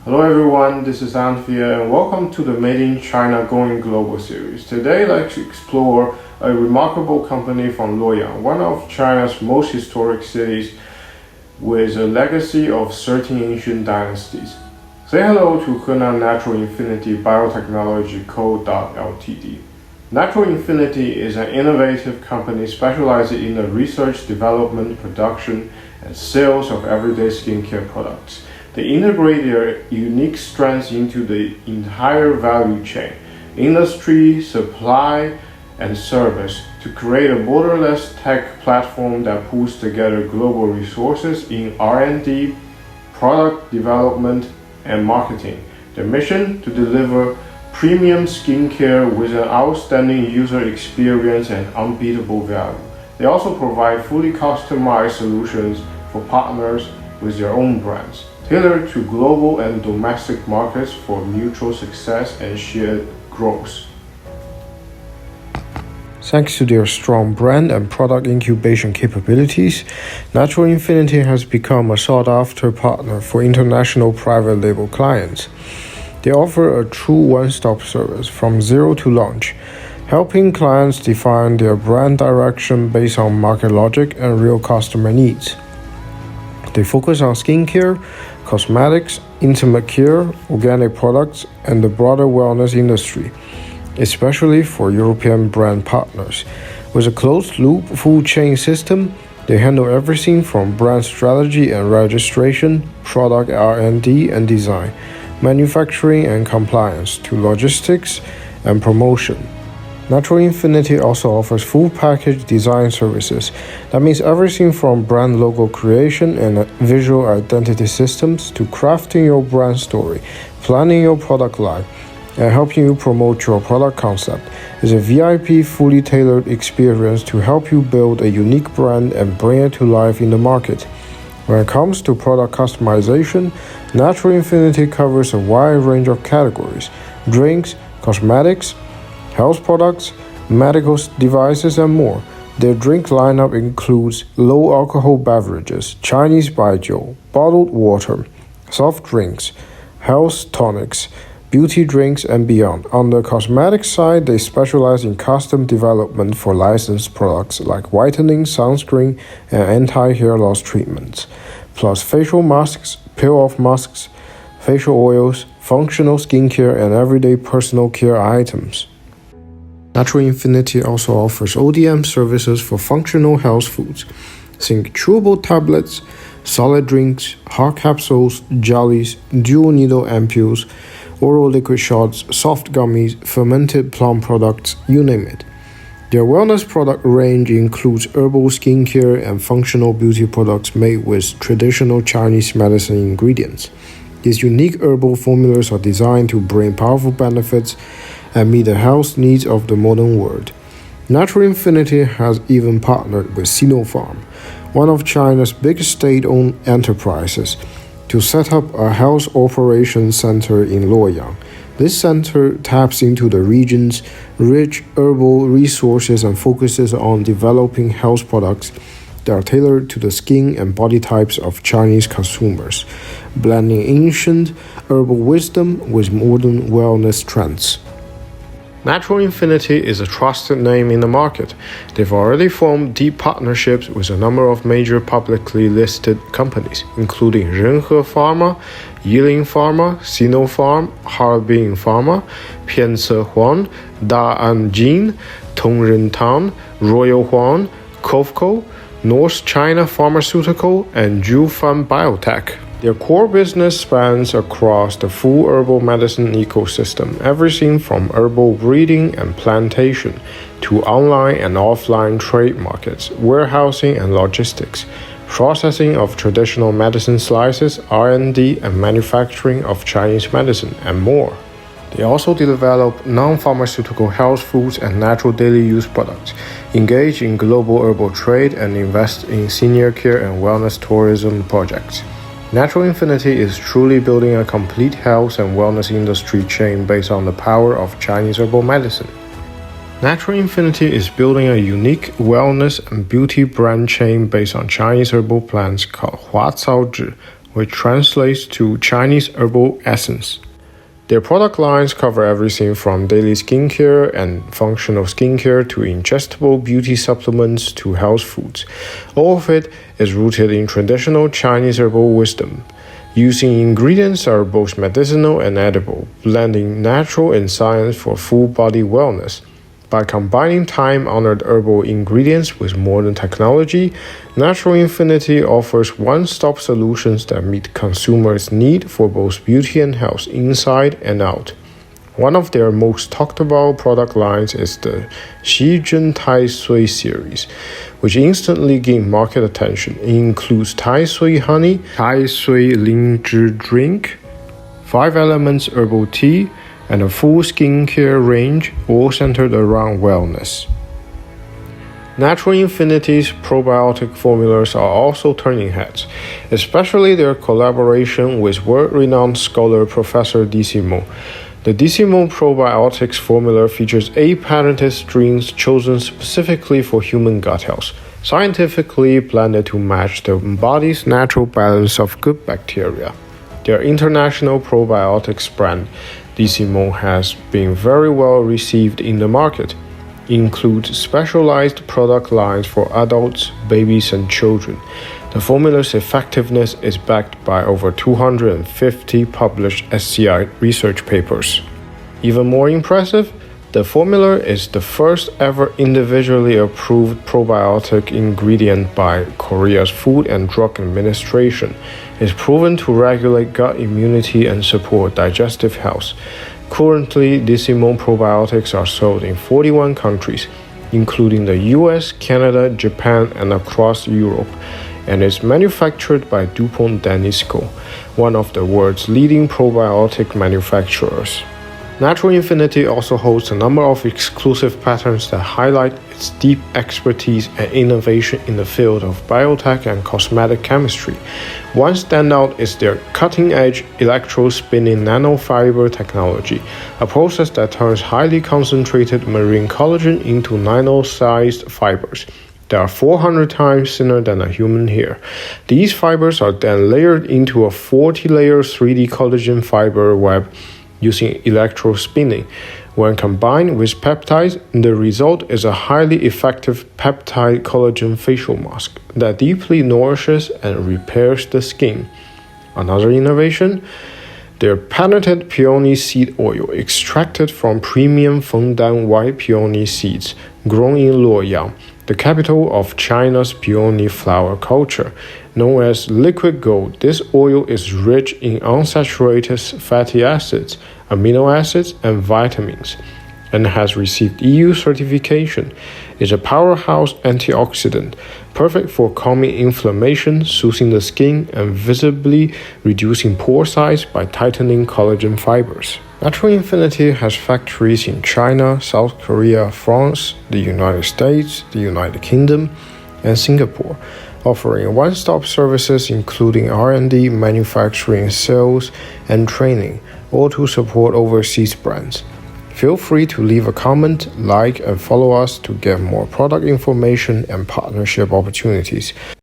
Hello everyone, this is Antwerre and welcome to the Made in China Going Global series. Today let's explore a remarkable company from Luoyang, one of China's most historic cities with a legacy of 13 ancient dynasties. Say hello to Henan Natural Infinity Biotechnology Co.Ltd. Natural Infinity is an innovative company specializing in the research, development, production, and sales of everyday skincare products. They integrate their unique strengths into the entire value chain, industry, supply, and service to create a borderless tech platform that pulls together global resources in R&D, product development, and marketing. Their mission to deliver premium skincare with an outstanding user experience and unbeatable value. They also provide fully customized solutions for partners with their own brands, tailored to global and domestic markets for mutual success and shared growth. Thanks to their strong brand and product incubation capabilities, Natural Infinity has become a sought-after partner for international private label clients. They offer a true one-stop service from zero to launch, helping clients define their brand direction based on market logic and real customer needs. They focus on skincare, cosmetics, intimate care, organic products, and the broader wellness industry, especially for European brand partners. With a closed-loop, full-chain system, they handle everything from brand strategy and registration, product R&D and design, manufacturing and compliance, to logistics and promotion. Natural Infinity also offers full package design services. That means everything from brand logo creation and visual identity systems to crafting your brand story, planning your product line, and helping you promote your product concept. It's a VIP fully tailored experience to help you build a unique brand and bring it to life in the market. When it comes to product customization, Natural Infinity covers a wide range of categories: drinks, cosmetics, health products, medical devices, and more. Their drink lineup includes low-alcohol beverages, Chinese baijiu, bottled water, soft drinks, health tonics, beauty drinks, and beyond. On the cosmetics side, they specialize in custom development for licensed products like whitening, sunscreen, and anti-hair loss treatments, plus facial masks, peel-off masks, facial oils, functional skincare, and everyday personal care items. Natural Infinity also offers ODM services for functional health foods. Think chewable tablets, solid drinks, hard capsules, jellies, dual needle ampules, oral liquid shots, soft gummies, fermented plum products, you name it. Their wellness product range includes herbal skincare and functional beauty products made with traditional Chinese medicine ingredients. These unique herbal formulas are designed to bring powerful benefits and meet the health needs of the modern world. Natural Infinity has even partnered with Sinopharm, one of China's biggest state-owned enterprises, to set up a health operations center in Luoyang. This center taps into the region's rich herbal resources and focuses on developing health products that are tailored to the skin and body types of Chinese consumers, blending ancient herbal wisdom with modern wellness trends. Natural Infinity is a trusted name in the market. They've already formed deep partnerships with a number of major publicly listed companies, including Renhe Pharma, Yiling Pharma, Sinopharm, Harbin Pharma, Pianse Huang, Da'anjin, Tongrentan, Royal Huang, Covco, North China Pharmaceutical, and Zhufan Biotech. Their core business spans across the full herbal medicine ecosystem, everything from herbal breeding and plantation to online and offline trade markets, warehousing and logistics, processing of traditional medicine slices, R&D and manufacturing of Chinese medicine, and more. They also develop non-pharmaceutical health foods and natural daily use products, engage in global herbal trade, and invest in senior care and wellness tourism projects. Natural Infinity is truly building a complete health and wellness industry chain based on the power of Chinese herbal medicine. Natural Infinity is building a unique wellness and beauty brand chain based on Chinese herbal plants called Huacao Zhi, which translates to Chinese herbal essence. Their product lines cover everything from daily skincare and functional skincare to ingestible beauty supplements to health foods. All of it is rooted in traditional Chinese herbal wisdom. Using ingredients that are both medicinal and edible, blending natural and science for full-body wellness. By combining time-honored herbal ingredients with modern technology, Natural Infinity offers one-stop solutions that meet consumers' need for both beauty and health inside and out. One of their most talked about product lines is the Xizhen Tai Sui series, which instantly gained market attention. It includes Tai Sui honey, Tai Sui Lingzhi drink, 5 elements herbal tea, and a full skincare range, all centered around wellness. Natural Infinity's probiotic formulas are also turning heads, especially their collaboration with world-renowned scholar Professor Decimo. The Decimo probiotics formula features 8 patented strains chosen specifically for human gut health, scientifically blended to match the body's natural balance of good bacteria. Their international probiotics brand, Decimo, has been very well received in the market. It includes specialized product lines for adults, babies, and children. The formula's effectiveness is backed by over 250 published SCI research papers. Even more impressive, the formula is the first ever individually approved probiotic ingredient by Korea's Food and Drug Administration. It's proven to regulate gut immunity and support digestive health. Currently, Decimo probiotics are sold in 41 countries, including the US, Canada, Japan, and across Europe, and is manufactured by DuPont Danisco, one of the world's leading probiotic manufacturers. Natural Infinity also holds a number of exclusive patents that highlight its deep expertise and innovation in the field of biotech and cosmetic chemistry. One standout is their cutting-edge electrospinning nanofiber technology, a process that turns highly concentrated marine collagen into nano-sized fibers. They are 400 times thinner than a human hair. These fibers are then layered into a 40-layer 3D collagen fiber web using electrospinning. When combined with peptides, the result is a highly effective peptide collagen facial mask that deeply nourishes and repairs the skin. Another innovation? Their patented peony seed oil extracted from premium Fengdan white peony seeds grown in Luoyang, the capital of China's peony flower culture. Known as liquid gold, this oil is rich in unsaturated fatty acids, amino acids, and vitamins, and has received EU certification. It's a powerhouse antioxidant, perfect for calming inflammation, soothing the skin, and visibly reducing pore size by tightening collagen fibers. Natural Infinity has factories in China, South Korea, France, the United States, the United Kingdom, and Singapore, offering one-stop services including R&D, manufacturing, sales, and training, all to support overseas brands. Feel free to leave a comment, like, and follow us to get more product information and partnership opportunities.